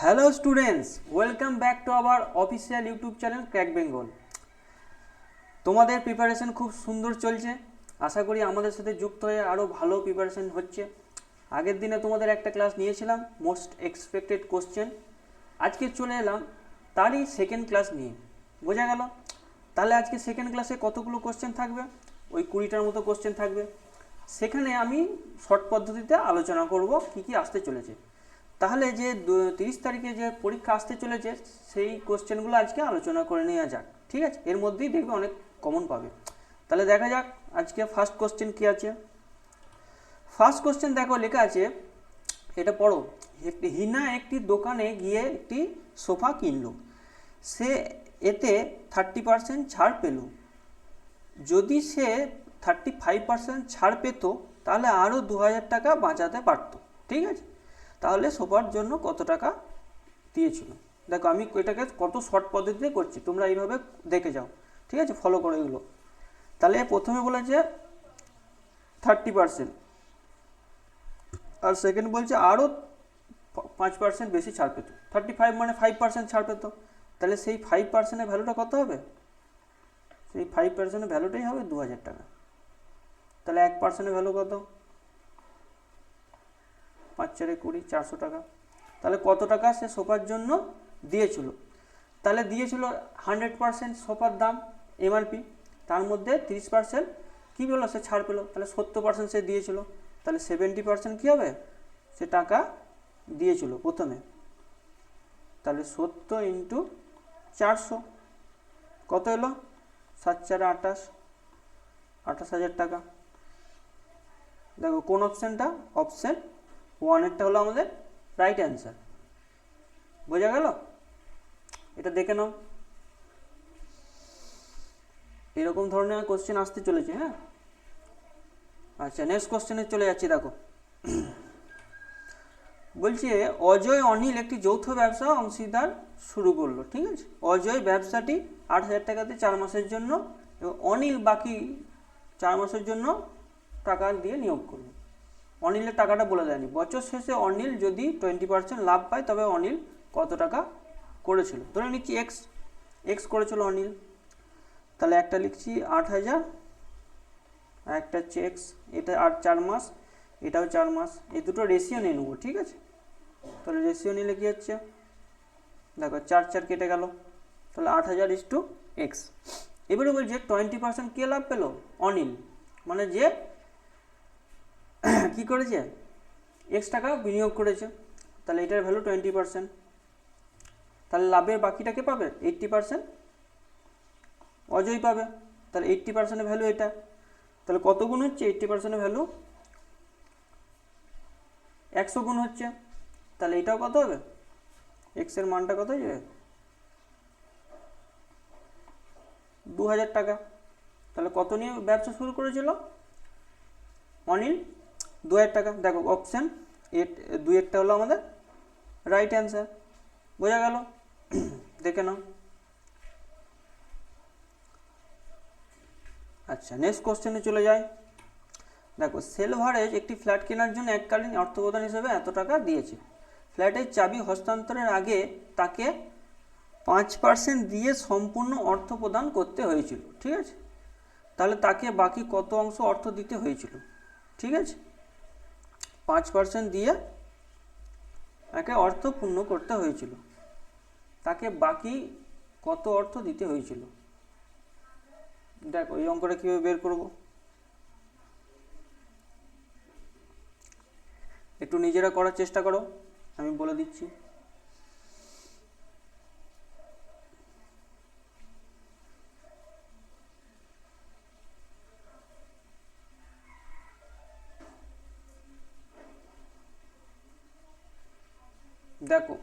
Hello students, welcome back to our official YouTube channel crack Bengal. তোমাদের preparation খুব সুন্দর চলছে। আশা করি আমাদের সাথে যুক্ত হয়ে আরও ভালো প্রিপারেশন হচ্ছে। আগের দিনে তোমাদের একটা ক্লাস নিয়েছিলাম মোস্ট এক্সপেক্টেড কোশ্চেন। আজকে চলে এলাম তারই সেকেন্ড ক্লাস নিয়ে। বোঝা গেল? তাহলে আজকে সেকেন্ড ক্লাসে কতগুলো কোশ্চেন থাকবে? ওই 20টার মতো কোশ্চেন থাকবে। সেখানে আমি শর্ট পদ্ধতিতে আলোচনা করব কী কী আসতে চলেছে। তাহলে যে 30 তারিখে যে পরীক্ষা আসতে চলেছে সেই কোশ্চেনগুলো আজকে আলোচনা করে নেওয়া যাক। ঠিক আছে, এর মধ্যেই দেখবে অনেক কমন পাবে। তাহলে দেখা যাক আজকে ফার্স্ট কোশ্চেন কী আছে। ফার্স্ট কোশ্চেন দেখো লেখা আছে, এটা পড়ো। হিনা একটি দোকানে গিয়ে একটি সোফা কিনল। সে এতে 30% ছাড় পেল। যদি সে 35% ছাড় পেত তাহলে আরও 2000 টাকা বাঁচাতে পারত। ঠিক আছে, তাহলে সোফার জন্য কত টাকা দিয়েছিল? দেখো আমি এটাকে কত শর্ট পদ্ধতিতে করছি, তোমরা এইভাবে দেখে যাও। ঠিক আছে, ফলো করো এগুলো। তাহলে প্রথমে বলেছে 30%, আর সেকেন্ড বলছে আরও 5% বেশি ছাড় পেত। 35 মানে 5% ছাড় পেত, তাহলে সেই 5%-এর ভ্যালুটা কত হবে? সেই 5%-এর ভ্যালুটাই হবে 2000 টাকা। তাহলে 1%-এর ভ্যালু কত? 5 4 20, 400 টাকা। তাহলে কত টাকা সে সোফার জন্য দিয়েছিল? তাহলে দিয়েছিল 100% সোফার দাম এমআরপি, তার মধ্যে 30% কী পেলো? সে ছাড় পেলো, তাহলে 70% সে দিয়েছিল। তাহলে 70% কী হবে? সে টাকা দিয়েছিল প্রথমে। তাহলে 70 ইন্টু 400 কত এলো? 7 4 28, 28,000 টাকা। দেখো কোন অপশানটা? অপশান 1-এরটা হলো আমাদের রাইট অ্যান্সার। বোঝা গেল? এটা দেখে নাও, এরকম ধরনের কোশ্চেন আসতে চলেছে। হ্যাঁ, আচ্ছা নেক্সট কোশ্চেনে চলে যাচ্ছি। দেখো বলছে অজয় অনিল একটি যৌথ ব্যবসা অংশীদার শুরু করলো। ঠিক আছে, অজয় ব্যবসাটি 8,000 টাকাতে 4 মাসের জন্য, এবং অনিল বাকি 4 মাসের জন্য টাকা দিয়ে নিয়োগ করলো। অনিলের টাকাটা বলে দেয়নি। বছর শেষে অনিল যদি 20% লাভ পায় তবে অনিল কত টাকা করেছিল? ধরে নিচ্ছি এক্স করেছিল অনিল। তাহলে একটা লিখছি 8,000, আর একটা হচ্ছে এক্স। এটা 4 মাস, এটাও 4 মাস। এই দুটো রেশিও নিয়ে নেবো। ঠিক আছে, তাহলে রেশিও নিলে কি হচ্ছে? দেখো 4 4 কেটে গেল, তাহলে 8,000:x। এবারে বলছে 20% কে লাভ পেল? অনিল, মানে যে কি করেছে? এক্স টাকা বিনিয়োগ করেছে। তাহলে এটার ভ্যালু 20%। তাহলে লাভের বাকিটা কে পাবে? 80% অজয় পাবে। তাহলে 80%-এর ভ্যালু এটা। তাহলে কত গুণ হচ্ছে? 80%-এর ভ্যালু 100 গুণ হচ্ছে। তাহলে এটাও কত হবে? এক্সের মানটা কত হয়ে যাবে? 2000 টাকা। তাহলে কত নিয়ে ব্যবসা শুরু করেছিল অনিল? 2000 টাকা। দেখো অপশান 2-এরটা হলো আমাদের রাইট অ্যান্সার। বোঝা গেল? দেখে নাও। আচ্ছা নেক্সট কোশ্চেনে চলে যায়। দেখো সেলভারেজ একটি ফ্ল্যাট কেনার জন্য এককালীন অর্থপ্রদান হিসেবে এত টাকা দিয়েছে। ফ্ল্যাটের চাবি হস্তান্তরের আগে তাকে 5% দিয়ে সম্পূর্ণ অর্থ প্রদান করতে হয়েছিল। ঠিক আছে, তাহলে তাকে বাকি কত অংশ অর্থ দিতে হয়েছিল? ঠিক আছে, 5% দিয়ে তাকে অর্থ পূর্ণ করতে হয়েছিল, তাকে বাকি কত অর্থ দিতে হয়েছিল? দেখো এই অঙ্কটা কীভাবে বের করব, একটু নিজেরা করার চেষ্টা করো, আমি বলে দিচ্ছি। দেখো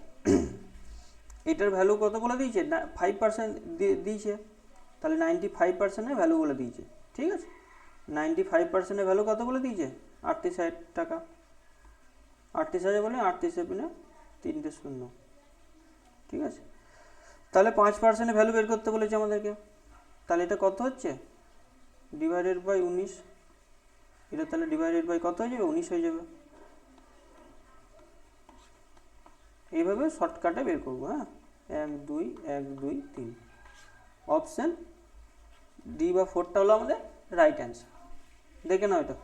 এটার ভ্যালু কত বলে দিয়েছে? 5% দিয়েছে, তাহলে 95%-এর ভ্যালু বলে দিয়েছে। ঠিক আছে, 95%-এর ভ্যালু কত বলে দিয়েছে? 38,000 টাকা। 38,000 বলে 38 তিনটে শূন্য। ঠিক আছে, তাহলে 5%-এর ভ্যালু বের করতে বলেছে আমাদেরকে। তাহলে এটা কত হচ্ছে? Divided by 19। এটা তাহলে ডিভাইডেড বাই কত হয়ে যাবে? 19 হয়ে যাবে। এইভাবে শর্টকাটে বের করবো। হ্যাঁ, 1 2 1 2 3, অপশান ডি বা 4টা হলো আমাদের রাইট অ্যান্সার। দেখে নাও এটা।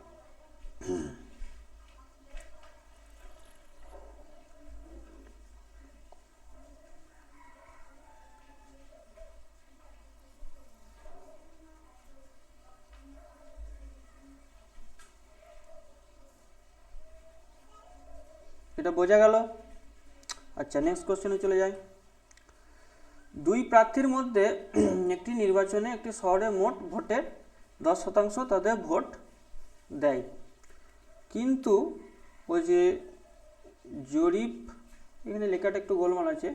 এটা বোঝা গেল। আচ্ছা, নেক্সট কোশ্চেনে চলে যাই। দুই প্রার্থীর মধ্যে একটি নির্বাচনে একটি শহরে মোট ভোটের 10% তাদের ভোট দেয়, কিন্তু ওই যে জরিপ, এখানে লেখাটা একটু গোলমাল আছে,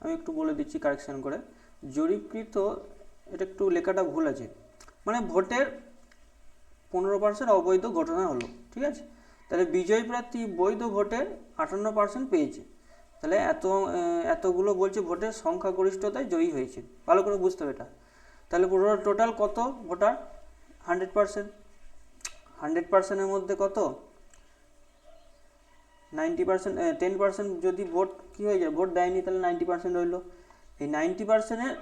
আমি একটু বলে দিচ্ছি কারেকশান করে। জরিপকৃত, এটা একটু লেখাটা ভুল আছে, মানে ভোটের 15% অবৈধ ঘটনা হলো, ঠিক আছে। তাহলে বিজয়ী প্রার্থী বৈধ ভোটের 58% পেয়েছে। তাহলে এতগুলো বলছে ভোটের সংখ্যাগরিষ্ঠতায় জয়ী হয়েছে, ভালো করে বুঝতে হবে এটা। তাহলে পুরো টোটাল কত ভোটার? 100%। 100%-এর মধ্যে কত? 90%, 10% যদি ভোট কী হয়ে যায়, ভোট দেয়নি, তাহলে 90% রইলো। এই 90%-এর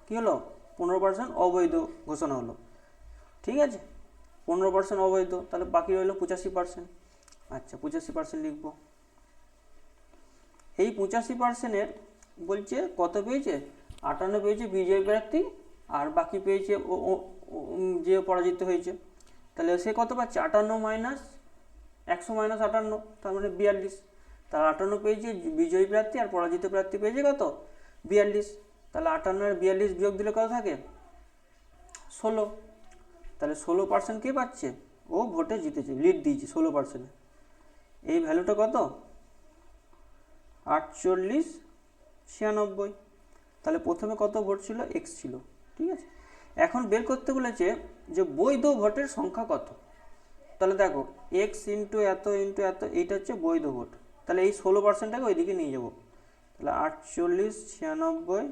কী হলো, 15% অবৈধ ঘোষণা হলো, ঠিক আছে। 15% অবৈধ, তাহলে বাকি রইলো 85%। আচ্ছা, 85% লিখবো। এই 85%-এর বলছে কত পেয়েছে? 58 পেয়েছে বিজয়ী প্রার্থী, আর বাকি পেয়েছে যে পরাজিত হয়েছে। তাহলে সে কত পাচ্ছে? 58 মাইনাস 100 মাইনাস 58, তার মানে 42। তার 58 পেয়েছে বিজয়ী প্রার্থী, আর পরাজিত প্রার্থী পেয়েছে কত? 42। তাহলে 58 আর 42 বিয়োগ দিলে কত থাকে? 16। তাহলে 16% কে পাচ্ছে? ও ভোটে জিতেছে, লিড দিয়েছে 16%। এই ভ্যালুটা কত? 4896। তাহলে প্রথমে কত ভোট ছিল? এক্স ছিল, ঠিক আছে। এখন বের করতে বলেছে যে বৈধ ভোটের সংখ্যা কত। তাহলে দেখো, এক্স ইন্টু এত, এইটা হচ্ছে বৈধ ভোট। তাহলে এই 16%টাকে ওইদিকে নিয়ে যাব। তাহলে 4896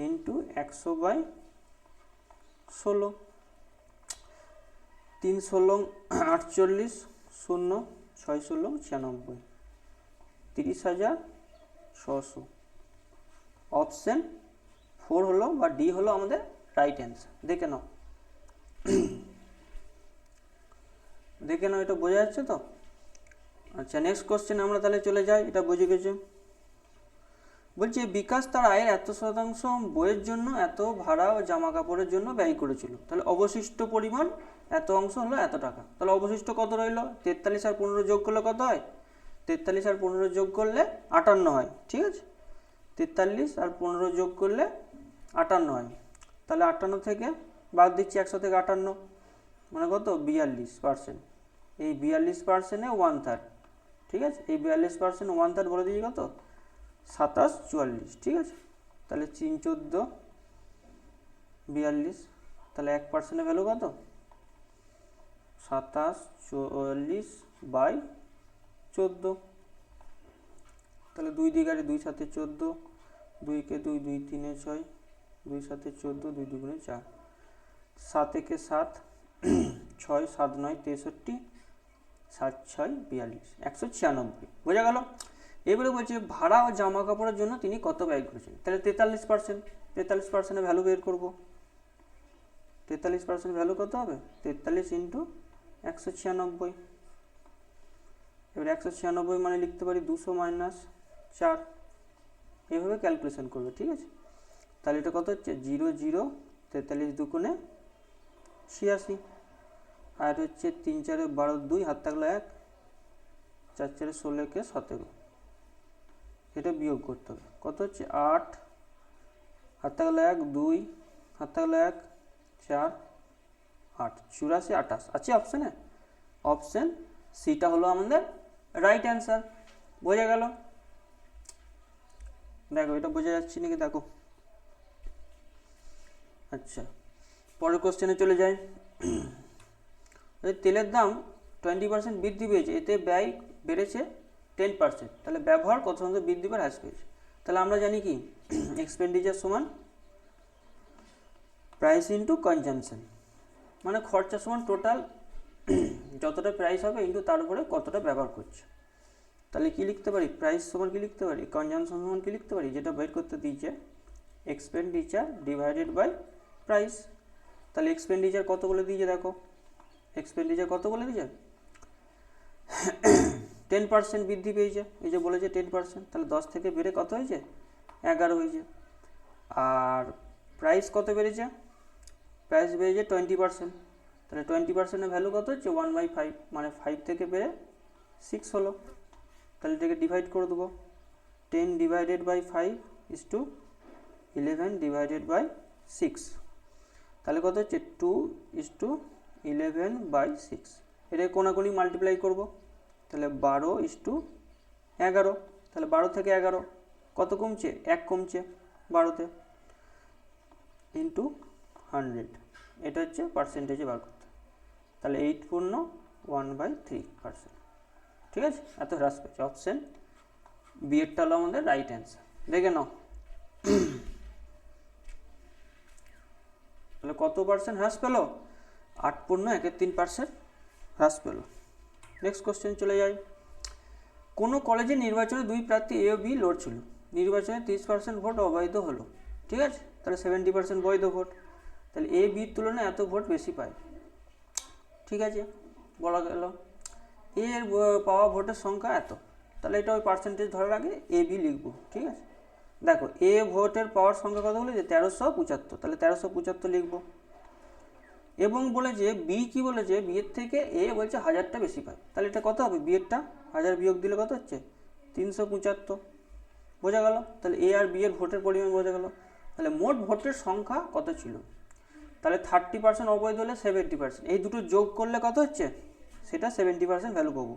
ইন্টু 100/16, 3 16 48, 0 6 16 96, 30,600। অপশান 4 হলো বা ডি হলো আমাদের রাইট অ্যান্সার। দেখে নাও, দেখে নাও, এটা বোঝা যাচ্ছে তো? আচ্ছা, নেক্সট কোশ্চেন আমরা তাহলে চলে যাই। এটা বুঝে গেছে। বলছে বিকাশ তার আয়ের এত শতাংশ বইয়ের জন্য, এত ভাড়া ও জামা কাপড়ের জন্য ব্যয় করেছিল। তাহলে অবশিষ্ট পরিমাণ এত অংশ হলো এত টাকা। তাহলে অবশিষ্ট কত রইল? 43 আর 15 যোগ করলে কত হয়? 43 আর 15 যোগ করলে 58 হয়, ঠিক আছে। 43 আর 15 যোগ করলে 58 হয়। তাহলে 58 থেকে বাদ দিচ্ছি 100 থেকে 58, মানে কত? 42%। এই 42%-এ 1/3, ঠিক আছে। এই 42% 1/3 বলে দিচ্ছি কত? 2744, ঠিক আছে। তাহলে 3 14 42, তাহলে 1%-এর ভ্যালু কত? 2744/14। তাহলে 2 দিকে 2 7 14, 2 কে 2 2 3 6, 2 7 14, 2 2 4, 7 একে 7, 6 7 9 63, 7 6 42, 196। বোঝা গেল? এবারে বলছে ভাড়া ও জামা কাপড়ের জন্য তিনি কত ব্যয় করেছেন। তাহলে 43%, 43%-এর ভ্যালু বের করবো। 43% ভ্যালু কত হবে? 43 ইন্টু 196। এবার 196 মানে লিখতে পারি 200 মাইনাস 4, এইভাবে ক্যালকুলেশন করবে, ঠিক আছে। তাহলে এটা কত হচ্ছে? 0 0, 43 দুগুণে 86, আর হচ্ছে 3 4 12 2, হাত থাকলো 1, 4 4 16 কে 17। এটা বিয়োগ করতে হবে, কত হচ্ছে? 8, হাত থাকলো 1 2, হাত থাকলো 1 4 8, 84 28 আছে অপশানে। অপশান সিটা হলো আমাদের রাইট অ্যান্সার। বোঝা গেল? দেখো, এটা বোঝা যাচ্ছে নাকি দেখো। আচ্ছা, পরের কোশ্চেনে চলে যাই। তেলের দাম 20% বৃদ্ধি পেয়েছে, এতে ব্যয় বেড়েছে 10%। তাহলে ব্যবহার কত শতাংশ বৃদ্ধি বা হ্রাস পেয়েছে। তাহলে আমরা জানি কি, এক্সপেন্ডিচার সমান প্রাইস ইন্টু কনজামশন, মানে খরচা সমান টোটাল যতটা প্রাইস হবে ইন্টু তার উপরে কতটা ব্যবহার করছে। তাহলে কি লিখতে পারি, প্রাইস সমান কি লিখতে পারি, কনজাম্পশন সমান কি লিখতে পারি, যেটা বের করতে দিয়েছে এক্সপেন্ডিচার ডিভাইডেড বাই প্রাইস। তাহলে এক্সপেন্ডিচার কত বলে দিয়েছে, দেখো এক্সপেন্ডিচার কত বলে দিয়েছে 10% বৃদ্ধি পেয়েছে, এই যে বলেছে 10%, তাহলে 10 থেকে বেড়ে কত হয়েছে 11 হয়েছে। আর প্রাইস কত বেড়েছে, প্রাইস বেড়েছে 20%, তাহলে 20%-এর ভ্যালু কত হচ্ছে 1/5, মানে 5 থেকে বেড়ে 6 হলো। তাহলে এটাকে ডিভাইড করে দেবো, 10 divided by 5 is two 11 divided by 6, তাহলে কত হচ্ছে 2:11/6। এটাকে কোনাকুনি মাল্টিপ্লাই করব, তাহলে 12:11, তাহলে 12 থেকে 11 কত কমছে, 1 কমছে 12-তে, ইন্টু 100, এটা হচ্ছে পার্সেন্টেজে বার করতে। তাহলে 8.1/3%, ঠিক আছে, এত হ্রাস পেয়েছে। অপশন বি এরটা হলো আমাদের রাইট অ্যান্সার, দেখে নাও। তাহলে কত পার্সেন্ট হ্রাস পেলো, 8.13% হ্রাস পেলো। নেক্সট কোশ্চেন চলে যাই। কোনো কলেজে নির্বাচনে 2 প্রার্থী এ ও বি লড়ছিল, নির্বাচনে 30% ভোট অবৈধ হলো, ঠিক আছে, তাহলে 70% বৈধ ভোট, তাহলে এ বির তুলনায় এত ভোট বেশি পায়, ঠিক আছে, বলা গেল এ এর পাওয়া ভোটের সংখ্যা এত, তাহলে এটা ওই পার্সেন্টেজ ধরে রাখে এ বি লিখবো, ঠিক আছে। দেখো এ ভোটের পাওয়ার সংখ্যা কত বলেছে 1375, তাহলে 1375 লিখবো। এবং বলেছে বি কি বলেছে, বি এর থেকে এ বলছে 1000টা বেশি পায়, তাহলে এটা কত হবে, বি এরটা 1000 বিয়োগ দিলে কত হচ্ছে 375, বোঝা গেল। তাহলে এ আর বি এর ভোটের পরিমাণ বোঝা গেল। তাহলে মোট ভোটের সংখ্যা কত ছিল, তাহলে 30% অবৈধ হলে 70%, এই দুটো যোগ করলে কত হচ্ছে, সেটা 70% ভ্যালু পাবো।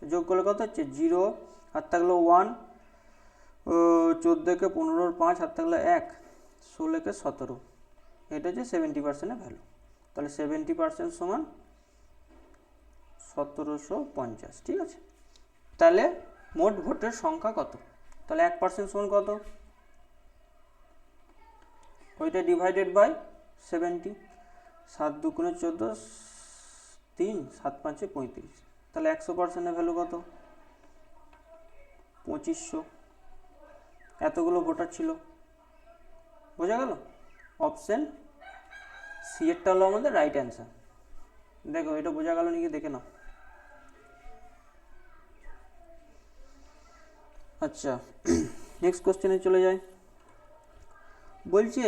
যোগ করলে কত হচ্ছে 0, হাত থাকলো 1, 14 কে 15, 5 হাত থাকলো 1, 16 কে 17, এটা হচ্ছে 70%-এর ভ্যালু। তাহলে 70% সমান 1750, ঠিক আছে। তাহলে মোট ভোটের সংখ্যা কত, তাহলে 1% সমান কত, ওইটা ডিভাইডেড বাই 70, 7 2 × 14, 3 7 5 35, তাহলে 100%-এর ভ্যালু কত 2500, এতগুলো ভোটার ছিল, বোঝা গেল। অপশন সি এরটা হলো আমাদের রাইট অ্যান্সার। দেখো এটা বোঝা গেল নাকি দেখে নাও। আচ্ছা নেক্সট কোশ্চেনে চলে যাই। বলছে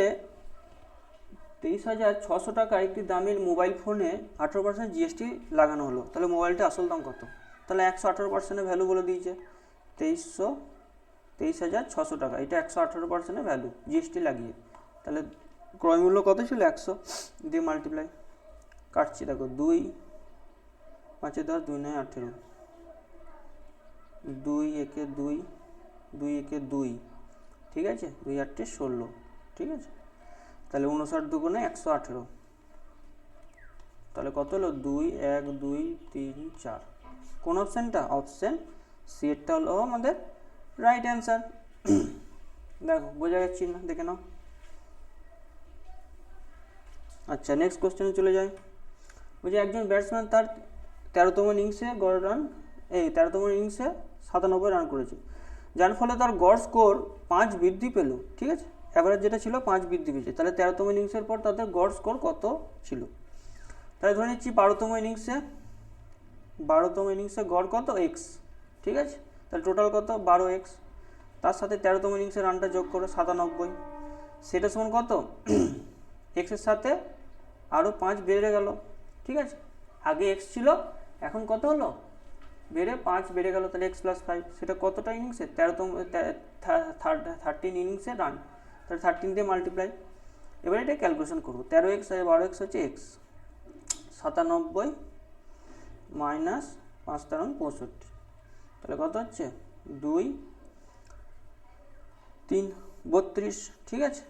23,600 টাকা একটি দামের মোবাইল ফোনে 18% জিএসটি লাগানো হলো, তাহলে মোবাইলটা আসল দাম কত, তাহলে 118%-এর ভ্যালু বলে দিয়েছে 23,600 টাকা, এটা 118%-এর ভ্যালু জিএসটি লাগিয়ে, তাহলে ক্রয় মূল্য কত ছিল 100 দিয়ে মাল্টিপ্লাই, কাটছি দেখো 2 5 10 2 9 18, 2 1 2 2 1 2, ঠিক আছে, 2 8 16, ঠিক আছে, তাহলে 59 2 118, তাহলে কত হলো 2 1 2 3 4, কোন অপশানটা, অপশান সি এরটা হলো আমাদের রাইট অ্যান্সার। দেখো বোঝা যাচ্ছে না, দেখে নাও। আচ্ছা নেক্সট কোশ্চেনে চলে যাই। বলছে একজন ব্যাটসম্যান তার 13তম ইনিংসে 97 রান করেছে, যার ফলে তার গড় স্কোর 5 বৃদ্ধি পেল, ঠিক আছে, অ্যাভারেজ যেটা ছিল 5 বৃদ্ধি পেয়েছে, তাহলে 13তম ইনিংসের পর তাদের গড় স্কোর কত ছিল, তাহলে ধরে নিচ্ছি 12তম ইনিংসে গড় কত এক্স, ঠিক আছে, তাহলে টোটাল কত 12x, তার সাথে 13তম ইনিংসের রানটা যোগ করে 97, সেটা সমান কত এক্সের সাথে আরও 5 বেড়ে গেল, ঠিক আছে, আগে এক্স ছিল এখন কত হলো বেড়ে 5 বেড়ে গেল, তাহলে x + 5, সেটা কতটা ইনিংসে 13 ইনিংসের রান, তাহলে 13 দিয়ে মাল্টিপ্লাই, এবার এটা ক্যালকুলেশন করবো, 13x আর 12x হচ্ছে x, 97 মাইনাস 5 13 65, তাহলে কত হচ্ছে 2 3 32, ঠিক আছে,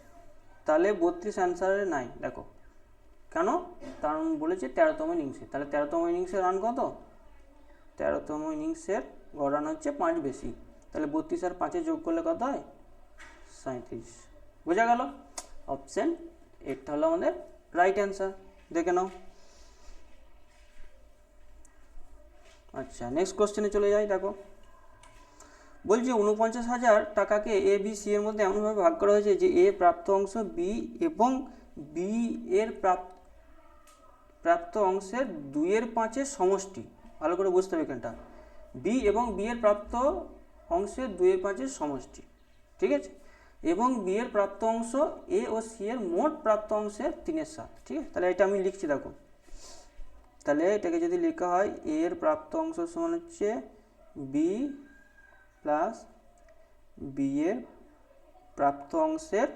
তাহলে 32 অ্যান্সারে নাই, দেখো কেন, কারণ বলেছে 13তম ইনিংসে, তাহলে 13তম ইনিংসের রান কত, 13তম ইনিংসের গড় রান হচ্ছে 5 বেশি, তাহলে 32 আর 5 যোগ করলে কত হয় 37, বোঝা গেল। অপশন এটা হলো আমাদের রাইট অ্যান্সার, দেখে নাও। আচ্ছা নেক্সট কোশ্চেনে চলে যাই। দেখো বলছে 49,000 টাকাকে এ বি সি এর মধ্যে এমনভাবে ভাগ করা হয়েছে যে এ প্রাপ্ত অংশ বি এবং বি এর প্রাপ্ত অংশের 2/5 সমষ্টি। ভালো করে বুঝতে হবে এখানটা, বি এবং বি এর প্রাপ্ত অংশের 2/5 সমষ্টি, ঠিক আছে, এবং বি এর প্রাপ্ত অংশ এ ও সি এর মোট প্রাপ্ত অংশের 3/7, ঠিক আছে। তাহলে এটা আমি লিখছি, দেখো, তাহলে এটাকে যদি লেখা হয় এ এর প্রাপ্ত অংশ সমান হচ্ছে বি প্লাস বি এর প্রাপ্ত অংশের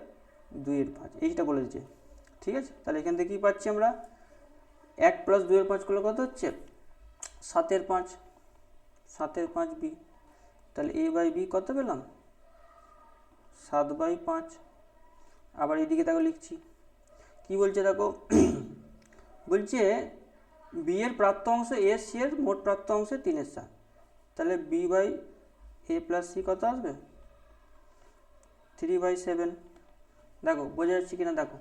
2/5, এইটা বলে দিচ্ছে, ঠিক আছে। তাহলে এখান থেকে কী পাচ্ছি আমরা, 1 + 2/5 করলে কত হচ্ছে 7/5, 7/5 বি, তাহলে এ বাই বি কত পেলাম 7/5। আবার এইদিকে দেখো লিখছি, কি বলছে দেখো, বলছে বি এর প্রাপ্ত অংশ এ সি এর মোট প্রাপ্ত অংশের 3/7, তাহলে B by A plus C কত আসবে 3/7। দেখো বোঝা যাচ্ছে কিনা, দেখো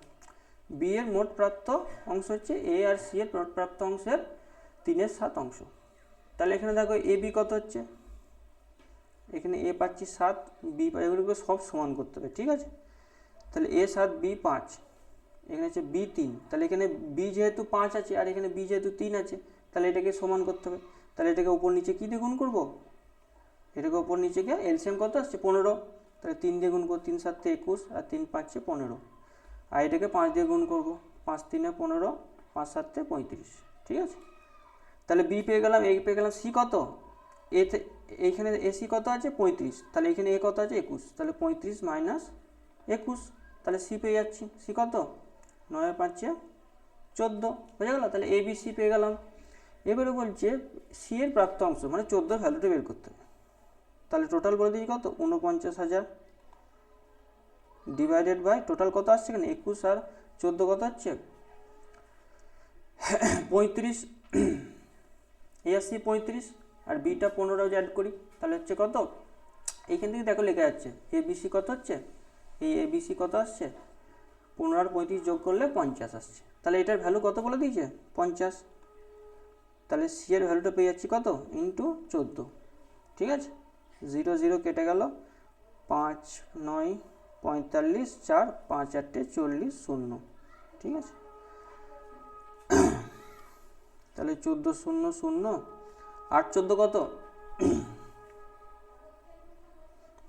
বি এর মোট প্রাপ্ত অংশ হচ্ছে এ আর সি এর মোট প্রাপ্ত অংশের 3/7 অংশ। তাহলে এখানে দেখো এ বি কত হচ্ছে, এখানে এ পাচ্ছি 7, বি পাই, এগুলোকে সব সমান করতে হবে, ঠিক আছে। তাহলে এ 7 বি 5, এখানে হচ্ছে বি 3, তাহলে এখানে বি যেহেতু 5 আছে আর এখানে বি যেহেতু 3 আছে, তাহলে এটাকে সমান করতে হবে। তাহলে এটাকে উপর নিচে কী দিয়ে গুণ করবো, এটাকে উপর নিচে গিয়ে এলসিএম কত আসছে 15, তাহলে 3 দিয়ে গুণ করবো, 3 7 21 আর 3 5 15, আর এটাকে 5 দিয়ে গুণ করবো, 5 3 15, 5 7 35, ঠিক আছে। তাহলে বি পেয়ে গেলাম, এ পেয়ে গেলাম, সি কত, এতে এইখানে এসি কত আছে 35, তাহলে এখানে এ কত আছে 21, তাহলে 35 - 21, তাহলে সি পেয়ে যাচ্ছি, সি কত 9 5 14, হয়ে গেল। তাহলে এ বি সি পেয়ে গেলাম। এবারে বলছে সি এর প্রাপ্ত অংশ মানে 14 ভ্যালুটা বের করতে হবে। তাহলে টোটাল বলে দিই কত 49,000 ডিভাইডেড বাই টোটাল কত আসছে এখানে 21 আর 14 কত হচ্ছে 35, এ আর সি 35 আর বিটা 15 অ্যাড করি, তাহলে হচ্ছে কত, এইখান থেকে দেখো লেখা যাচ্ছে এ বি সি কত হচ্ছে, এই এ বি সি কত আসছে 15 আর 35 যোগ করলে 50 আসছে। তাহলে এটার ভ্যালু কত বলে দিয়েছে 50, তাহলে সি এর ভ্যালুটা পেয়ে যাচ্ছি কত ইন্টু 14, ঠিক আছে। 0 0 কেটে গেল, 5 9 45, 4 5 8 40 0, ঠিক আছে। তাহলে 14 0 0, 8 14 কত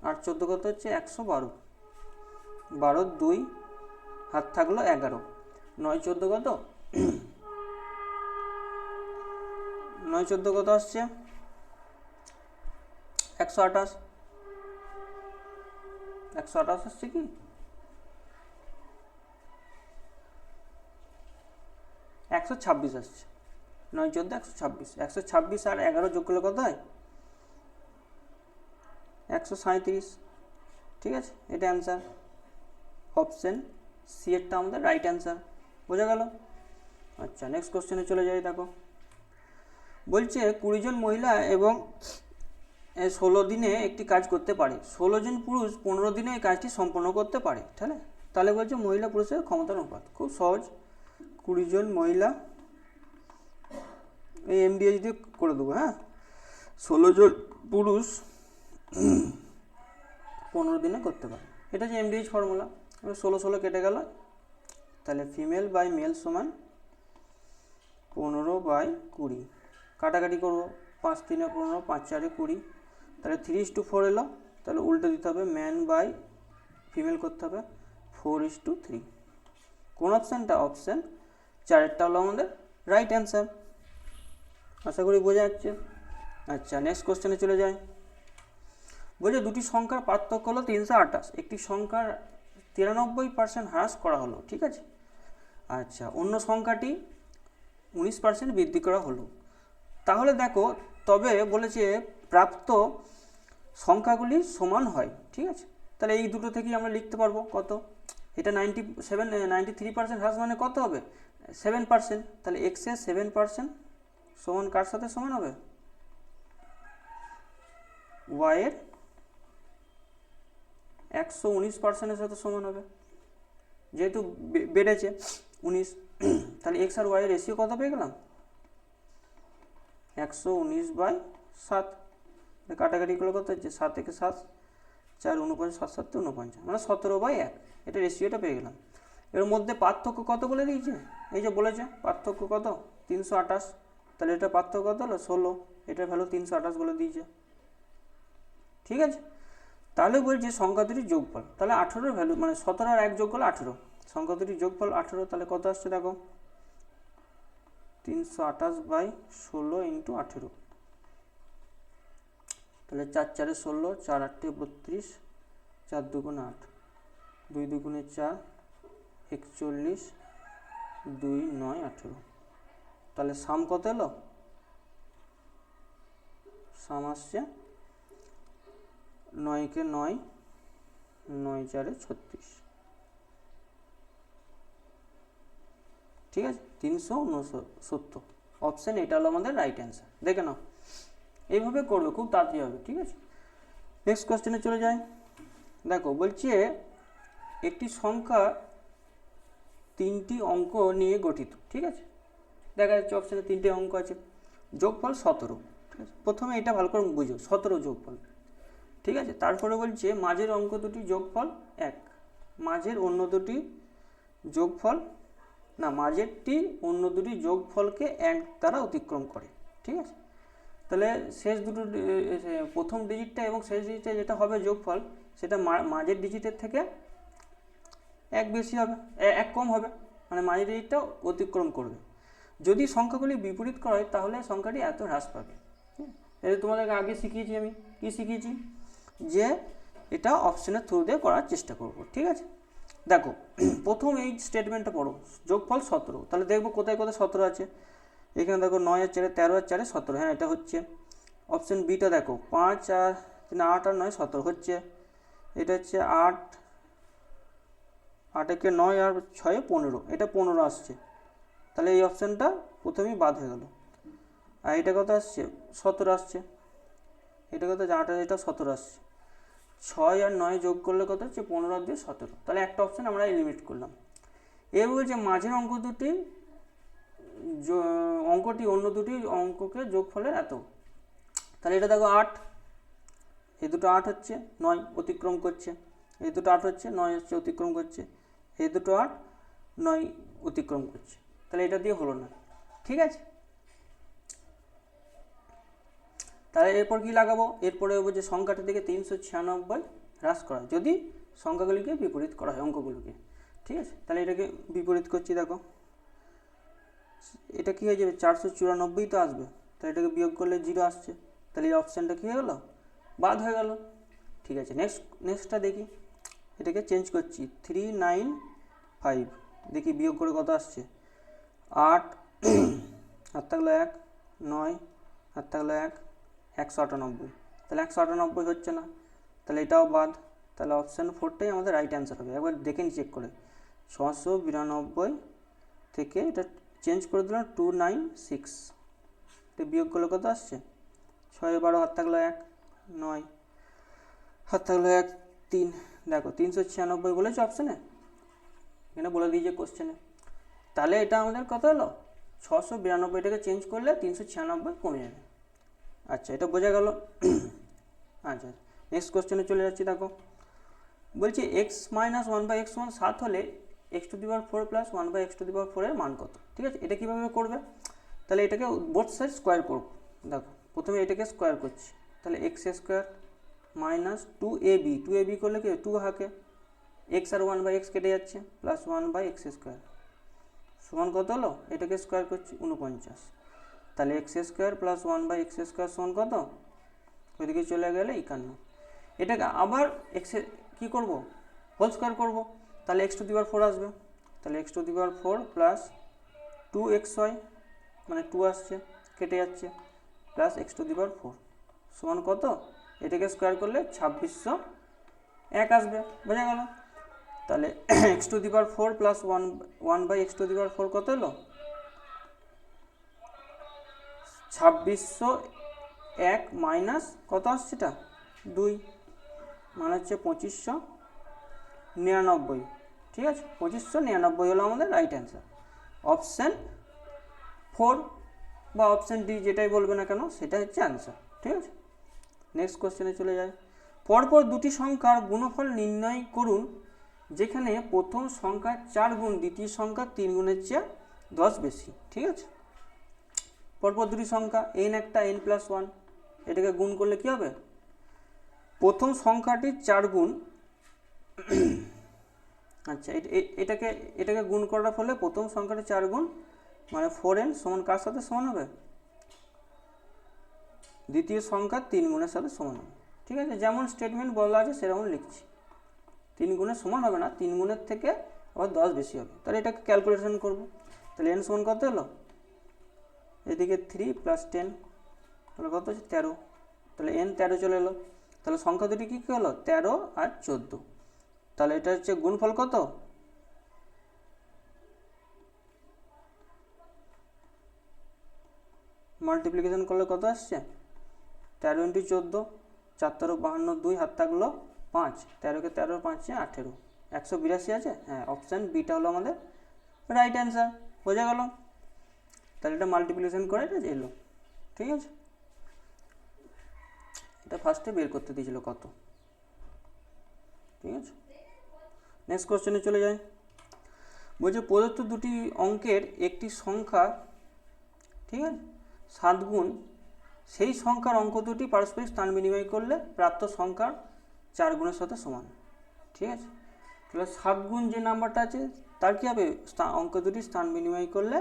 8 14 কত হচ্ছে 112, 12 2 হাত থাকলো 11, 9 14 কত 9 14 কত আসছে 128, 128 আসছে কি 126 আসছে, 9 14 126, 126 আর 11 যোগ করলে কত হয় 137, ঠিক আছে। এটা অ্যান্সার, অপশন সি এরটা আমাদের রাইট অ্যান্সার, বোঝা গেল। আচ্ছা নেক্সট কোশ্চেনে চলে যাই, দেখো বলছে 20 জন মহিলা এবং 16 দিনে একটি কাজ করতে পারে, 16 জন পুরুষ 15 দিনে এই কাজটি সম্পন্ন করতে পারে, তাহলে বলছে মহিলা পুরুষের ক্ষমতার অনুপাত, খুব সহজ। 20 জন মহিলা, এই এমডিএইচ দিয়ে করে দেবো, হ্যাঁ, 16 জন পুরুষ 15 দিনে করতে পারে, এটা যে এমডিএইচ ফর্মুলা। 16 16 কেটে গেল, তাহলে ফিমেল বাই মেল সমান 15/20, কাটাকাটি করবো, 5 3 15, 5 4 20, তাহলে 3:4 এলো, তাহলে উল্টো দিতে হবে, ম্যান বাই ফিমেল করতে হবে 4:3। কোন অপশানটা, অপশান 4এরটা হলো আমাদের রাইট অ্যান্সার, আশা করি বোঝা যাচ্ছে। আচ্ছা নেক্সট কোশ্চেনে চলে যায়, বলছে দুটি সংখ্যার পার্থক্য হলো 328, একটি সংখ্যার 93% হ্রাস করা হলো, ঠিক আছে। আচ্ছা অন্য সংখ্যাটি 19% বৃদ্ধি করা হলো, তাহলে দেখো, তবে বলেছে প্রাপ্ত সংখ্যাগুলি সমান হয়, ঠিক আছে। তাহলে এই দুটো থেকেই আমরা লিখতে পারবো কত, এটা 93% হ্রাস মানে কত হবে 7%, তাহলে এক্স এর 7% সমান কার সাথে সমান হবে ওয়াই এর 119%-এর সাথে সমান হবে, যেহেতু বেড়েছে 19, তাহলে এক্স আর ওয়াই এর রেশিও কত পেয়ে গেলাম 119/7, কাটাকাটি করলে কত হচ্ছে 7 থেকে 7 4 49 7 7 49 মানে 17/1, এটা রেশিওটা পেয়ে গেলাম। এর মধ্যে পার্থক্য কত বলে দিয়েছে, এই যে বলেছে পার্থক্য কত 328, তাহলে এটা পার্থক্য কত হলো 16, এটার ভ্যালু 328 বলে দিয়েছে। ঠিক আছে, তাহলে বলছে সংখ্যা দুটির যোগফল, তাহলে 18 ভ্যালু মানে 17 আর 1 যোগ করলে 18, সংখ্যা দুটির যোগফল 18, তাহলে কত আসছে দেখো 328/16 ইন্টু 18, তাহলে 4 4 16, 4 8 32, 4 2 8, 2 2 4 41, 2 9 18, তাহলে সাম কত এলো, সাম আসছে 9 কে 9, 9 4 36, ঠিক আছে 369, অপশান এটা হলো আমাদের রাইট অ্যান্সার। দেখে নাও এইভাবে করবে, খুব তাড়াতাড়ি হবে। ঠিক আছে, নেক্সট কোশ্চেনে চলে যাই। দেখো বলছে একটি সংখ্যা 3টি অঙ্ক নিয়ে গঠিত। ঠিক আছে, দেখা যাচ্ছে অপশানে 3টে অঙ্ক আছে, যোগফল 17। ঠিক আছে, প্রথমে এটা ভালো করে বুঝো, 17 যোগফল। ঠিক আছে, তারপরে বলছে মাঝের অঙ্ক দুটি যোগফল 1, মাঝের অন্য দুটি যোগফল না, মাঝেরটি অন্য দুটি যোগফলকে 1 দ্বারা অতিক্রম করে। ঠিক আছে, তাহলে শেষ দুটো প্রথম ডিজিটটা এবং শেষ ডিজিটটা যেটা হবে যোগফল, সেটা মাঝের ডিজিটের থেকে 1 বেশি হবে, 1 কম হবে, মানে মাঝের ডিজিটটা অতিক্রম করবে। যদি সংখ্যাগুলি বিপরীত করা হয় তাহলে সংখ্যাটি এত হ্রাস পাবে। এটা তোমাদেরকে আগে শিখিয়েছি, আমি কি শিখিয়েছি, যে এটা অপশনের থ্রু দিয়ে করার চেষ্টা করব। ঠিক আছে, দেখো প্রথম এই স্টেটমেন্টটা পড়ো, যোগফল 17, তাহলে দেখবো কোথায় কোথায় 17 আছে। এখানে দেখো 9 আর 4 13 আর 4 17, হ্যাঁ এটা হচ্ছে। অপশন বিটা দেখো 5 আর 8 আর 9 17 হচ্ছে, এটা হচ্ছে 8 8 একে 9 আর 6 15, এটা 15 আসছে, তাহলে এই অপশানটা প্রথমেই বাদ হয়ে গেল। আর এটা কত আসছে 17 আসছে, এটা কত 8 আর এটা 17 আসছে, 6 আর 9 যোগ করলে কত হচ্ছে 15 আর 2 17, তাহলে একটা অপশান আমরা এলিমিনেট করলাম। এর বলছে মাঝের অঙ্ক দুটি অঙ্কটি অন্য দুটি অঙ্ককে যোগফলের এত, তাহলে এটা দেখো 8, এই দুটো 8 হচ্ছে 9 অতিক্রম করছে, এই দুটো 8 হচ্ছে 9 হচ্ছে অতিক্রম করছে, এই দুটো 8 9 অতিক্রম করছে, তাহলে এটা দিয়ে হলো না। ঠিক আছে, তাহলে এরপর কি লাগাবো, এরপরে বলছে সংখ্যাটা থেকে 396 হ্রাস করা যদি সংখ্যাগুলিকে বিপরীত করা হয়, অঙ্কগুলোকে। ঠিক আছে, তাহলে এটাকে বিপরীত করছি, দেখো এটা কি হয়ে যাবে 494 তো আসবে, তাহলে এটাকে বিয়োগ করলে 0 আসছে, তাহলে এই অপশানটা কী হয়ে গেলো, বাদ হয়ে গেল। ঠিক আছে, নেক্সটটা দেখি, এটাকে চেঞ্জ করছি 395, দেখি বিয়োগ করে কত আসছে 8 হাত থাকলো 1 9 হাত থাকলো 1 198, তাহলে 198 হচ্ছে না, তাহলে এটাও বাদ, তাহলে অপশান 4টাই আমাদের রাইট অ্যান্সার হবে। একবার দেখে নি চেক করে, 692 থেকে এটা চেঞ্জ করে দিলাম 296, এটা বিয়োগ করলে কত আসছে 6 12 হাত থাকলো 1 9 হাত থাকলো 1 3, দেখো 396 বলেছে অপশানে, এখানে বলে দিয়েছে কোশ্চেনে, তাহলে এটা আমাদের কত হলো 692টাকে চেঞ্জ করলে 396 কমে যাবে। আচ্ছা, এটা বোঝা গেল। আচ্ছা, নেক্সট কোশ্চেনে চলে যাচ্ছি। দেখো বলছি x - 1/x 7 হলে x⁴ প্লাস 1/x⁴ এর মান কত। ঠিক আছে, এটা কীভাবে করবে, তাহলে এটাকে বোথ সাইড স্কোয়ার করব। দেখো প্রথমে এটাকে স্কোয়ার করছি, তাহলে x² মাইনাস 2ab করলে কি 2 হাকে x আর 1/x কেটে যাচ্ছে, প্লাস 1/x² সমান কত হলো, এটাকে স্কোয়ার করছি 49, তাহলে x² প্লাস 1/x² সমান কত, ওইদিকে চলে গেলে 51, এটাকে আবার এক্স কী করবো হোল স্কোয়ার করবো, তাহলে x⁴ আসবে, তাহলে x⁴ প্লাস 2xy মানে 2 আসছে কেটে যাচ্ছে, প্লাস x⁴ সমান কত, এটাকে স্কোয়ার করলে 2601 আসবে, বোঝা গেল। তাহলে x⁴ প্লাস 1/x⁴ কত হলো 2601 মাইনাস কত আসছে এটা 2, মানে হচ্ছে 2599। ঠিক আছে, 2599 হলো আমাদের রাইট অ্যান্সার, অপশান 4 বা অপশান ডি যেটাই বলবে না কেন সেটা হচ্ছে অ্যান্সার। ঠিক আছে, নেক্সট কোশ্চেনে চলে যায়। পরপর দুটি সংখ্যার গুণফল নির্ণয় করুন যেখানে প্রথম সংখ্যা 4 গুণ দ্বিতীয় সংখ্যা 3 গুণের চেয়ে 10 বেশি। ঠিক আছে, পরপর দুটি সংখ্যা n একটা n+1, এটাকে গুণ করলে কি হবে? প্রথম সংখ্যাটি 4 গুণ আচ্ছা এটাকে গুণ করার ফলে প্রথম সংখ্যাটি 4 গুণ মানে 4n সমান কার সাথে সমান হবে? দ্বিতীয় সংখ্যা 3 গুণের সাথে সমান হবে। ঠিক আছে, যেমন স্টেটমেন্ট বলা আছে সেরকম লিখছি। 3 গুণের সমান হবে না, 3 গুণের থেকে আবার 10 বেশি হবে। তাহলে এটাকে ক্যালকুলেশন করব। তাহলে n সমান কত হলো? এদিকে 3 + 10, তাহলে কত হচ্ছে? 13। তাহলে n 13 চলে এলো। তাহলে সংখ্যা দুটি কী কী হলো? 13 আর 14। তাহলে এটা হচ্ছে গুণফল কত? মাল্টিপ্লিকেশন করলে কত আসছে? 13 × 14, 4 13 52, 2 হাত থাকলো 5, 13 কে 13 5 18, 182 আছে। হ্যাঁ, অপশান বিটা হলো আমাদের রাইট অ্যান্সার। বোঝা গেল? তাহলে এটা মাল্টিপ্লিকেশন করে এটা এলো। ঠিক আছে, এটা ফার্স্টে বের করতে দিয়েছিল কত। ঠিক আছে, নেক্সট কোশ্চেনে চলে যায়। বলছে প্রদত্ত দুটি অঙ্কের একটি সংখ্যা, ঠিক আছে, 7 গুণ সেই সংখ্যার অঙ্ক দুটি পারস্পরিক স্থান বিনিময় করলে প্রাপ্ত সংখ্যার 4 গুণের সাথে সমান। ঠিক আছে, তাহলে 7 গুণ যে নাম্বারটা আছে তার কী হবে? অঙ্ক দুটি স্থান বিনিময় করলে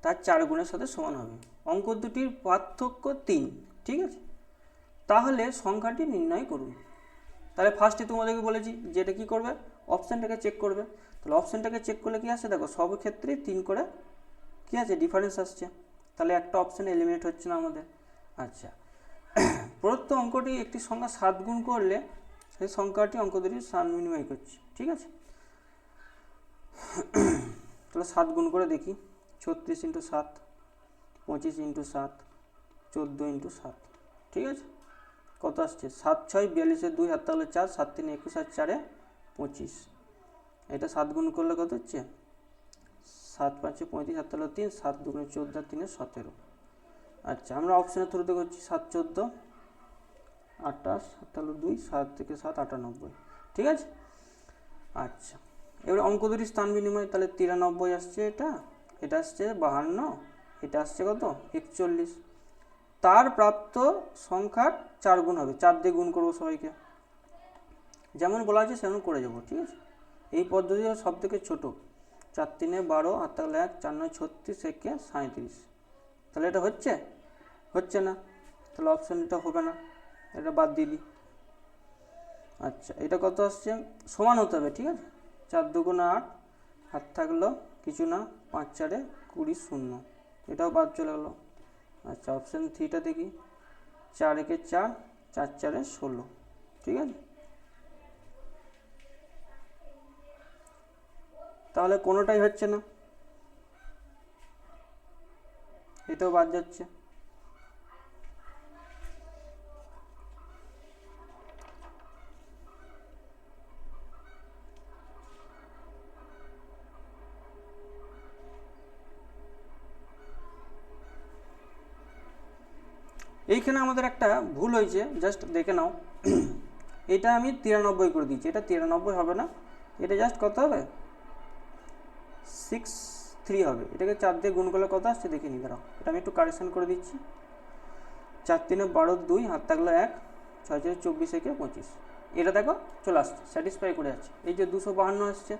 তার 4 গুণের সাথে সমান হবে। অঙ্ক দুটির পার্থক্য 3। ঠিক আছে, তাহলে সংখ্যাটি নির্ণয় করুন। তাহলে ফার্স্টে তোমাদেরকে বলেছি যে এটা কী করবে? অপশানটাকে চেক করবে। তাহলে অপশানটাকে চেক করলে কী আসছে? দেখো সব ক্ষেত্রে 3 করে কী আছে? ডিফারেন্স আসছে। তাহলে একটা অপশান এলিমিনেট হচ্ছে না আমাদের। আচ্ছা, প্রদত্ত অঙ্কটি একটি সংখ্যা 7 গুণ করলে সেই সংখ্যাটি অঙ্ক দুটি স্থান বিনিময় করছে। ঠিক আছে, তাহলে 7 গুণ করে দেখি। 36 × 7, 25 × 7, 14 × 7। ঠিক আছে, কত আসছে? 7 6 42, 2 হাত তাহলে 4, 7 3 21 আর 4 25। এটা 7 গুণ করলে কত হচ্ছে? 7 5 35, হাত তাহলে 3, 7 2 14 আর 3 17। আচ্ছা, আমরা অপশানের থ্রুতে করছি। 7 14 28, তাহলে 2, 7 থেকে 7 98। ঠিক আছে, আচ্ছা এবার অঙ্ক দুটি স্থান বিনিময়, তাহলে 93 আসছে, এটা আসছে 52, এটা আসছে কত? 41। তার প্রাপ্ত সংখ্যার 4 গুণ হবে। 4 দিয়ে গুণ করবো সবাইকে, যেমন বলা আছে সেমন করে যাবো। ঠিক আছে, এই পদ্ধতি সব থেকে ছোটো। 4 3 12, আর তাহলে 1, 4 9 36, একে 37। তাহলে এটা হচ্ছে না, তাহলে অপশান এটা হবে না, এটা বাদ দিয়ে দিই। আচ্ছা, এটা কত আসছে? সমান হতে হবে। ঠিক আছে, 4 2 8, হাত থাকলো কিছু না, 5 4 20 0, এটাও বাদ চলে গেলো। আচ্ছা, অপশান 3টা দেখি। 4 1 4, 4 4 16। ঠিক আছে, তাহলে কোনোটাই হচ্ছে না, এটাও বাদ যাচ্ছে। এইখানে আমাদের একটা ভুল হয়েছে, জাস্ট দেখে নাও। এটা আমি 93 করে দিয়েছি, এটা 93 হবে না, এটা জাস্ট কত হবে? 6 3 হবে। এটাকে 4 দিয়ে গুণ করলে কত আসছে দেখে নি, দাঁড়াও এটা আমি একটু কারেকশন করে দিচ্ছি। 4 3 12, 2 হাত থাকলো 1, 6 4 24 একে 25। এটা দেখো চলে আসছে, স্যাটিসফাই করে আছে। এই যে 252 আসছে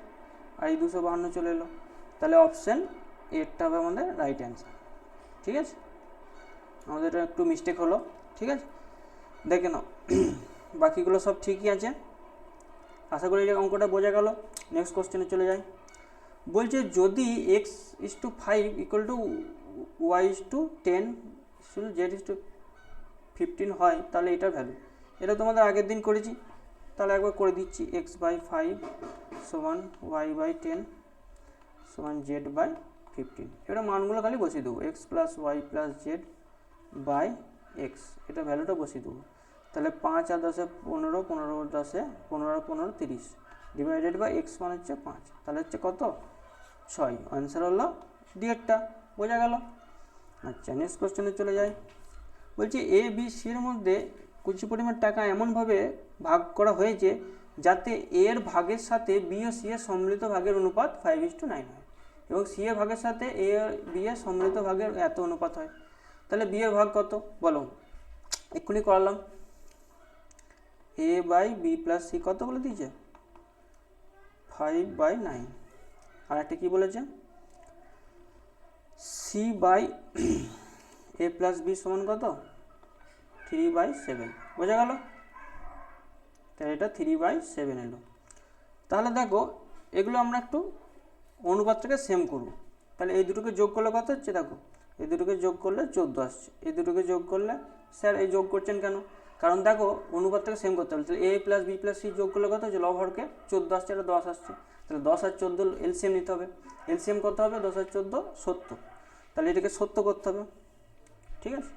আর এই 252 চলে এলো, তাহলে অপশান এরটা হবে আমাদের রাইট অ্যান্সার। ঠিক আছে, আমাদের একটু মিস্টেক হলো। ঠিক আছে, দেখে নাও বাকিগুলো সব ঠিকই আছে। আশা করি এই অঙ্কটা বোঝা গেল। নেক্সট কোশ্চেনে চলে যাই। বলছে যদি x = 5 = y = 10 z = 15 হয় তাহলে এটার ভ্যালু। এটা তোমাদের আগের দিন করেছি, তাহলে একবার করে দিচ্ছি। x/5 = y/10 = z/15। এটা মানগুলো খালি বসিয়ে দেবো, x + y + z/x, এটা ভ্যালুটা বসিয়ে দেবো। তাহলে 5 আর 10 15, 15 আর 10 15 আর 15 30, ডিভাইডেড বাই x মান হচ্ছে 5, তাহলে হচ্ছে কত? 6। আনসার হলো ডিএরটা। বোঝা গেল? আচ্ছা, নেক্সট কোশ্চেনে চলে যাই। বলছি এ বি সি এর মধ্যে কিছু পরিমাণ টাকা এমনভাবে ভাগ করা হয়েছে যাতে এর ভাগের সাথে বি ও সি এর সম্মিলিত ভাগের অনুপাত 5:9 হয় এবং সি এর ভাগের সাথে এ বি এর সম্মিলিত ভাগের এত অনুপাত হয়। তাহলে বি এর ভাগ কত বলো, এক্ষুনি করালাম। A by B plus C কত বলে দিয়েছে 5/9। আর একটা কী বলেছে, C by A plus B সমান কত 3/7। বোঝা গেল? তাহলে এটা 3/7 এলো। তাহলে দেখো এগুলো আমরা একটু অনুপাতটাকে সেম করব। তাহলে এই দুটোকে যোগ করলে কত হচ্ছে, দেখো এই দুটোকে যোগ করলে 14 আসছে, এই দুটোকে যোগ করলে, স্যার এই যোগ করছেন কেন, কারণ দেখো অনুপাতটাকে সেম করতে হবে। তাহলে এ প্লাস বি প্লাস সি যোগ করলে কত হচ্ছে, লব হরকে 14 আসছে, এটা 10 আসছে। তাহলে 10 আর 14 এলসিএম নিতে হবে। এলসিএম কত হবে, 10 আর 14 70। তাহলে এটাকে 70 করতে হবে, ঠিক আছে।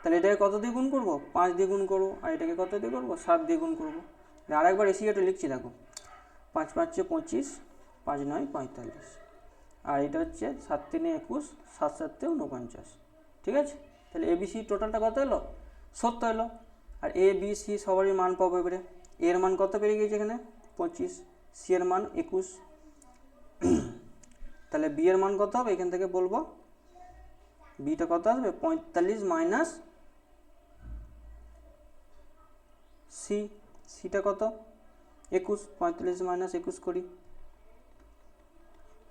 তাহলে এটাকে কত দিয়ে গুণ করবো, 5 দিয়ে গুণ করবো, আর এটাকে কত দিয়ে করবো, 7 দিয়ে গুণ করবো। আর একবার এসি এটা লিখছি, দেখো 5 5 25, 5 9 45, আর এটা হচ্ছে 7 3 21, 7 7 49, ঠিক আছে। তাহলে এবিসি টোটালটা কত এলো, 70 এলো। আর এ বি সি সবারই মান পাবো এবারে। এর মান কত বেরিয়ে গেছে এখানে 25, সি এর মান 21। তাহলে বি এর মান কত হবে, এখান থেকে বলবো বিটা কত আসবে 45 মাইনাস সি, সিটা কত 21, 45 মাইনাস 21 করি,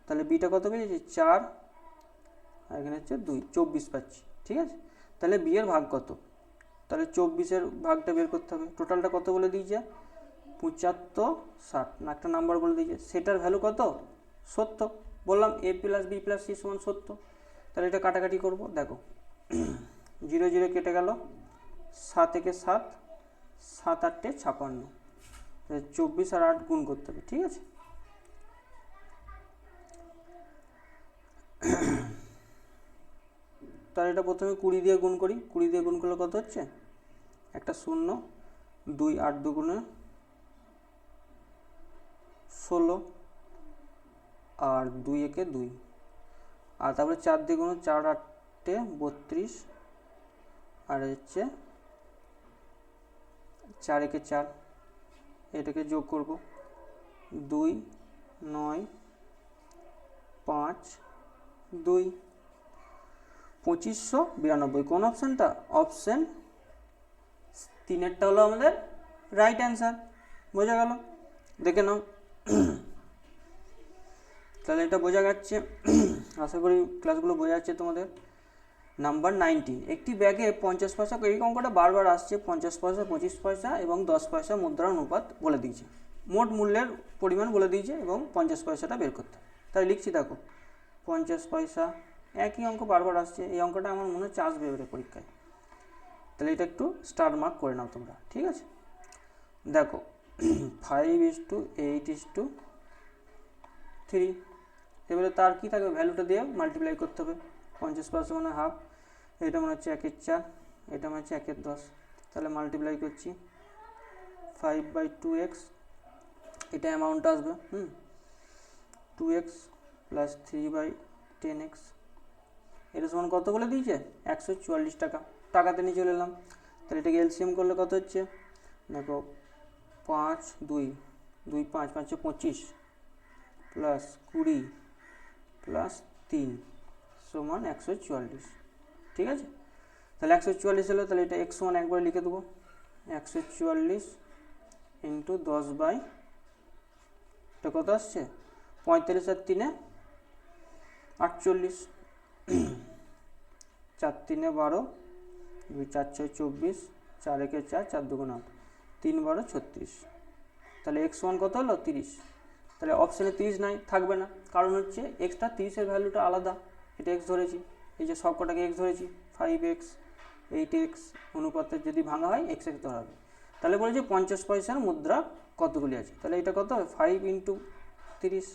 তাহলে বিটা কত বেরিয়েছে 4, আর এখানে হচ্ছে 2, 24 পাচ্ছি, ঠিক আছে। তাহলে বি এর ভাগ কত, তাহলে 24-এর ভাগটা বের করতে হবে। টোটালটা কত বলে দিয়েছে 75 60, না একটা নাম্বার বলে দিয়েছে, সেটার ভ্যালু কত 70। বললাম এ প্লাস বি প্লাস সি সমান 70। তাহলে এটা কাটাকাটি করবো, দেখো 0 0 কেটে গেল, 7 থেকে 7, 7 8 56, 24 আর 8 গুণ করতে হবে, ঠিক আছে। তাহলে এটা প্রথমে 20 দিয়ে গুণ করি, 20 দিয়ে গুণ করলে কত হচ্ছে, একটা 0, 2 8 2 16, আর 2 একে 2, আর তারপরে 4 দিয়ে গুণ, 4 8 32, আর হচ্ছে 4 একে 4, এটাকে যোগ করব 2 9 5 2, 2592। কোন অপশানটা, অপশান 3-এরটা হলো আমাদের রাইট অ্যান্সার। বোঝা গেল, দেখে নাও। তাহলে এটা বোঝা যাচ্ছে, আশা করি ক্লাসগুলো বোঝা যাচ্ছে তোমাদের। নাম্বার 19, একটি ব্যাগে 50 পয়সা, এই অঙ্কটা বারবার আসছে, 50 পয়সা 25 পয়সা এবং 10 পয়সা মুদ্রার অনুপাত বলে দিয়েছে, মোট মূল্যের পরিমাণ বলে দিয়েছে এবং 50 পয়সাটা বের করতে। তাই লিখছি, দেখো 50 পয়সা, একই অঙ্ক বারবার আসছে, এই অঙ্কটা আমার মনে হচ্ছে আসবে এবারে পরীক্ষায়। তাহলে এটা একটু স্টার মার্ক করে নাও তোমরা, ঠিক আছে। দেখো 5:8:3, এবারে তার কি থাকবে, ভ্যালুটা দিয়ে মাল্টিপ্লাই করতে হবে। 50 পয়সা মানে হাফ, এটা মনে হচ্ছে 1/4, এটা মনে হচ্ছে 1/10। তাহলে মাল্টিপ্লাই করছি 5/2x, এটা অ্যামাউন্ট আসবে 2x প্লাস 3/10x, এটা সমান কত বলে দিয়েছে 144 টাকা। টাকাতে নিয়ে চলে এলাম। তাহলে এটাকে এলসিএম করলে কত হচ্ছে, দেখো 5 2 2 5 5 25 প্লাস 20 প্লাস 3 সমান 144, ঠিক আছে। তাহলে 144 হলো, তাহলে এটা x সমান একবার লিখে দেবো, 144 ইন্টু 10/, এটা কত আসছে 45 আর 3 48, 4 3 12, 2 4 6 24, 4 1 4, 4 2 8, 3 12 36। তাহলে x সমান কত হলো 30। তাহলে অপশানে 30 নাই, থাকবে না, কারণ হচ্ছে এক্সটা 30-এর ভ্যালুটা আলাদা, এটা x ধরেছি, এই যে সব কটাকে x ধরেছি, 5x 8x অনুপাতের যদি ভাঙা হয় x ধরা হবে। তাহলে বলেছে 50 পয়সার মুদ্রা কতগুলি আছে, তাহলে এটা কত হবে 5 × 30,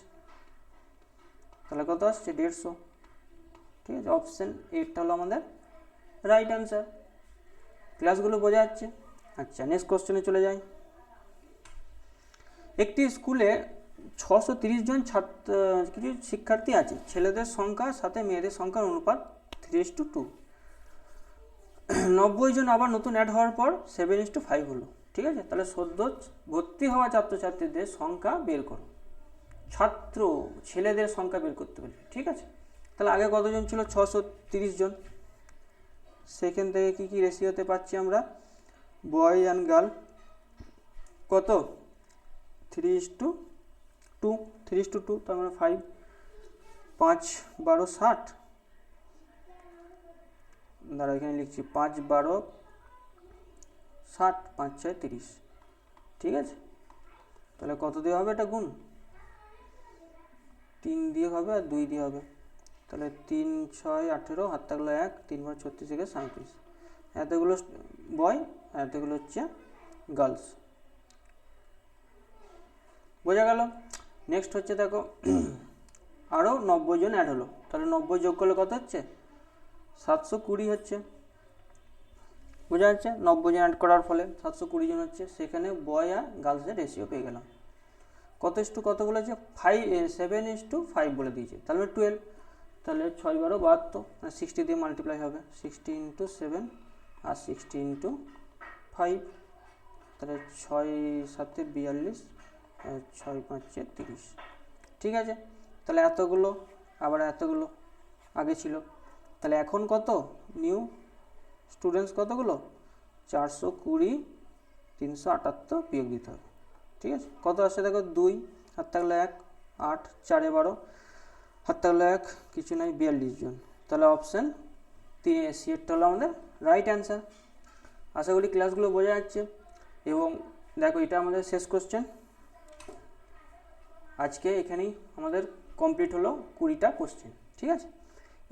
তাহলে কত আসছে 150, ঠিক আছে। অপশান 8টা হলো আমাদের রাইট অ্যান্সার। ক্লাসগুলো বোঝা যাচ্ছে। আচ্ছা, নেক্সট কোশ্চেনে চলে যাই। একটি স্কুলে 630 জন কিছু শিক্ষার্থী আছে, ছেলেদের সংখ্যার সাথে মেয়েদের সংখ্যার অনুপাত 3:2। 90 জন আবার নতুন অ্যাড হওয়ার পর 7:5 হলো, ঠিক আছে। তাহলে সদ্য ভর্তি হওয়া ছাত্রছাত্রীদের সংখ্যা বের করো, ছেলেদের সংখ্যা বের করতে বলি, ঠিক আছে। তাহলে আগে কতজন ছিল? 630 জন। সেখান থেকে কি কি রেশিওতে পাচ্ছি আমরা? বয় অ্যান্ড গার্ল কত? 3:2, 3:2, তার মানে 5, 5 12 60, দাঁড়া এখানে লিখছি 5 12 60, 5 6 30, ঠিক আছে। তাহলে কত দিয়ে হবে এটা গুণ? 3 দিয়ে হবে আর 2 দিয়ে হবে। তাহলে 3 6 18, হাত থাকলো 1, 3 বার 36 থেকে 37। এতগুলো বয়, এতগুলো হচ্ছে গার্লস। বোঝা গেল? নেক্সট হচ্ছে দেখো আরও 90 জন অ্যাড হলো, তাহলে 90 যোগ করলে কত হচ্ছে? 720 হচ্ছে। বোঝা যাচ্ছে? 90 জন অ্যাড করার ফলে 720 জন হচ্ছে। সেখানে বয় আর গার্লসের রেশিও পেয়ে গেলাম। কত ইস্টু কত বলেছে? 7:5 বলে দিয়েছে, তাহলে 12। তাহলে 6 12 72, মানে 60 দিয়ে মাল্টিপ্লাই হবে, 60 × 7 আর 60 × 5, তাহলে 6 7 42, 6 5 30, ঠিক আছে। তাহলে এতগুলো, আবার এতগুলো আগে ছিল। তাহলে এখন কত নিউ স্টুডেন্টস কতগুলো? 420, 378 বিয়োগ দিতে হবে, ঠিক আছে। কত আসছে দেখো? 2, হাত থাকলে 1, 8 4 12, হাত থাকলে 1, কিছু নাই, 42 জন। তাহলে অপশান 3 সিএরটা হলো আমাদের রাইট অ্যান্সার। আশা করি ক্লাসগুলো বোঝা যাচ্ছে। এবং দেখো এটা আমাদের শেষ কোশ্চেন, আজকে এখানেই আমাদের কমপ্লিট হলো 20টা কোশ্চেন, ঠিক আছে।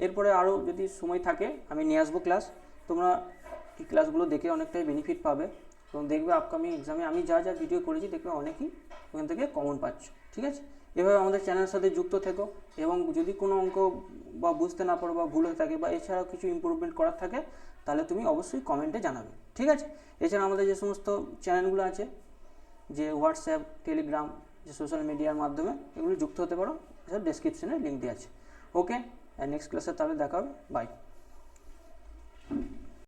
এরপরে আরও যদি সময় থাকে আমি নিয়ে আসবো ক্লাস, তোমরা এই ক্লাসগুলো দেখে অনেকটাই বেনিফিট পাবে এবং দেখবে আপকামিং এক্সামে আমি যা যা ভিডিও করেছি দেখবে অনেকেই ওখান থেকে কমন পাচ্ছ, ঠিক আছে। এভাবে আমাদের চ্যানেলের সাথে যুক্ত থেকো এবং যদি কোনো অঙ্ক বা বুঝতে না পারো বা ভুল হয়ে থাকে বা এছাড়াও কিছু ইমপ্রুভমেন্ট করার থাকে তাহলে তুমি অবশ্যই কমেন্টে জানাবে, ঠিক আছে। এছাড়া আমাদের যে সমস্ত চ্যানেলগুলো আছে, যে হোয়াটসঅ্যাপ, টেলিগ্রাম, যে সোশ্যাল মিডিয়ার মাধ্যমে এগুলো যুক্ত হতে পারো, এসব ডেসক্রিপশনে লিঙ্ক দেওয়া আছে। ওকে, নেক্সট ক্লাসে তাহলে দেখা হবে, বাই।